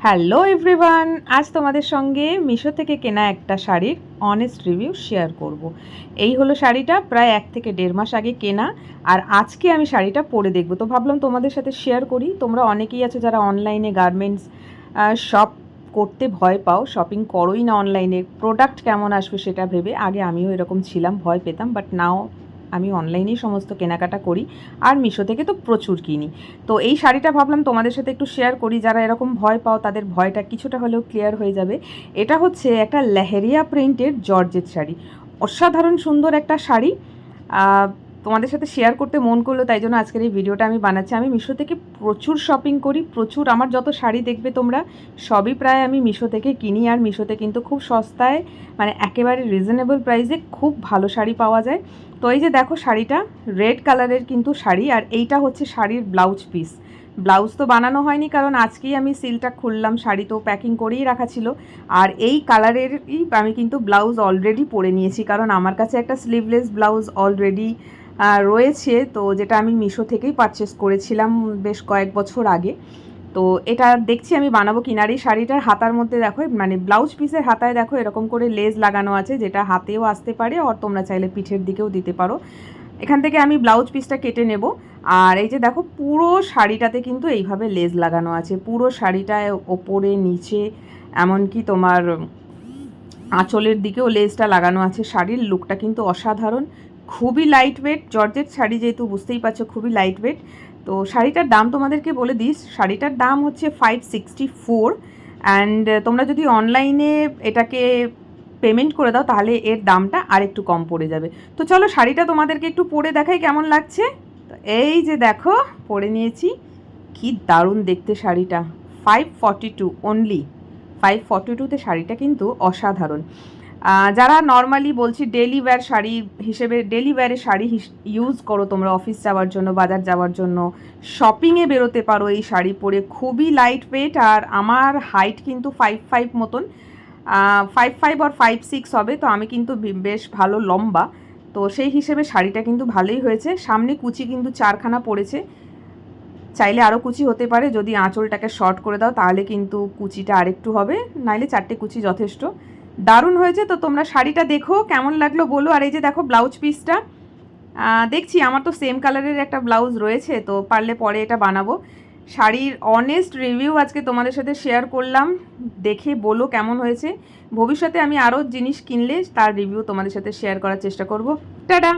Hello everyone, আজ তোমাদের সঙ্গে মিশো থেকে কেনা একটা শাড়ির অনেস্ট রিভিউ শেয়ার করব। এই হলো শাড়িটা, প্রায় 1 থেকে 1.5 মাস আগে কেনা, আর আজকে আমি শাড়িটা পরে দেখব। তো ভাবলাম তোমাদের সাথে শেয়ার করি। তোমরা অনেকেই আছো যারা অনলাইনে গার্মেন্টস শপ করতে ভয় পাও, শপিং করোই না অনলাইনে, প্রোডাক্ট কেমন আসবে সেটা ভেবে। আগে আমিও এরকম ছিলাম, ভয় পেতাম, বাট নাও আমি অনলাইনেই সমস্ত কেনাকাটা করি, আর মিশো থেকে তো প্রচুর কিনি। তো এই শাড়িটা ভাবলাম তোমাদের সাথে একটু শেয়ার করি, যারা এরকম ভয় পাও তাদের ভয়টা কিছুটা হলেও ক্লিয়ার হয়ে যাবে। এটা হচ্ছে একটা লেহেরিয়া প্রিন্টের জর্জেট শাড়ি, অসাধারণ সুন্দর একটা শাড়ি। তোমাদের সাথে শেয়ার করতে মন করলো, তাই জন্য আজকের এই ভিডিওটা আমি বানাচ্ছি। আমি মিশো থেকে প্রচুর শপিং করি, প্রচুর। আমার যত শাড়ি দেখবে তোমরা সবই প্রায় আমি মিশো থেকে কিনি, আর মিশোতে কিন্তু খুব সস্তায়, মানে একেবারে রিজনেবল প্রাইসে খুব ভালো শাড়ি পাওয়া যায়। তো এই যে দেখো শাড়িটা রেড কালারের কিন্তু শাড়ি, আর এইটা হচ্ছে শাড়ির ব্লাউজ পিস। ব্লাউজ তো বানানো হয়নি, কারণ আজকেই আমি সিলটা খুললাম, শাড়ি তো প্যাকিং করেই রাখা ছিল। আর এই কালারেরই আমি কিন্তু ব্লাউজ অলরেডি পরে নিয়েছি, কারণ আমার কাছে একটা স্লিভলেস ব্লাউজ অলরেডি রয়েছে, তো যেটা আমি মিশো থেকেই পারচেস করেছিলাম বেশ কয়েক বছর আগে। তো এটা দেখছি আমি বানাবো কিনার। এই শাড়িটার হাতার মধ্যে দেখো, মানে ব্লাউজ পিসের হাতায় দেখো এরকম করে লেস লাগানো আছে, যেটা হাতেও আসতে পারে, আর তোমরা চাইলে পিঠের দিকেও দিতে পারো। এখান থেকে আমি ব্লাউজ পিসটা কেটে নেব। আর এই যে দেখো পুরো শাড়িটাতে কিন্তু এইভাবে লেস লাগানো আছে, পুরো শাড়িটায় ওপরে নিচে, এমনকি তোমার আঁচলের দিকেও লেসটা লাগানো আছে। শাড়ির লুকটা কিন্তু অসাধারণ, খুবই লাইট ওয়েট। জর্জেট শাড়ি যেহেতু বুঝতেই পারছো খুবই লাইট ওয়েট। তো শাড়িটার দাম তোমাদেরকে বলে দিস, শাড়িটার দাম হচ্ছে 564। অ্যান্ড তোমরা যদি অনলাইনে এটাকে পেমেন্ট করে দাও তাহলে এর দামটা আর একটু কম পড়ে যাবে। তো চলো শাড়িটা তোমাদেরকে একটু পরে দেখাই কেমন লাগছে। তো এই যে দেখো পরে নিয়েছি, কি দারুণ দেখতে শাড়িটা। 542 অনলি, 542তে শাড়িটা কিন্তু অসাধারণ। যারা নর্মালি বলছি ডেলি ওয়্যার শাড়ি হিসেবে, ডেলি ওয়্যারে শাড়ি ইউজ করো তোমরা, অফিস যাওয়ার জন্য, বাজার যাওয়ার জন্য, শপিংয়ে বেরোতে পারো এই শাড়ি পরে। খুবই লাইট ওয়েট, আর আমার হাইট কিন্তু 5'5" মতন, 5'5" আর 5'6" হবে, তো আমি কিন্তু বেশ ভালো লম্বা। তো সেই হিসেবে শাড়িটা কিন্তু ভালোই হয়েছে। সামনে কুচি কিন্তু 4খানা পড়েছে, চাইলে আরও কুচি হতে পারে, যদি আঁচলটাকে শর্ট করে দাও তাহলে কিন্তু কুচিটা আরেকটু হবে, নাইলে 4টে কুচি যথেষ্ট। দারুণ হয়েছে। তো তোমরা শাড়িটা দেখো কেমন লাগলো বলো। আর এই যে দেখো ব্লাউজ পিসটা, দেখছি আমার তো সেম কালারের একটা ব্লাউজ রয়েছে, তো পারলে পরে এটা বানাবো। শাড়ির অনেস্ট রিভিউ আজকে তোমাদের সাথে শেয়ার করলাম, দেখে বলো কেমন হয়েছে। ভবিষ্যতে আমি আরও জিনিস কিনলে তার রিভিউ তোমাদের সাথে শেয়ার করার চেষ্টা করব। টাটা।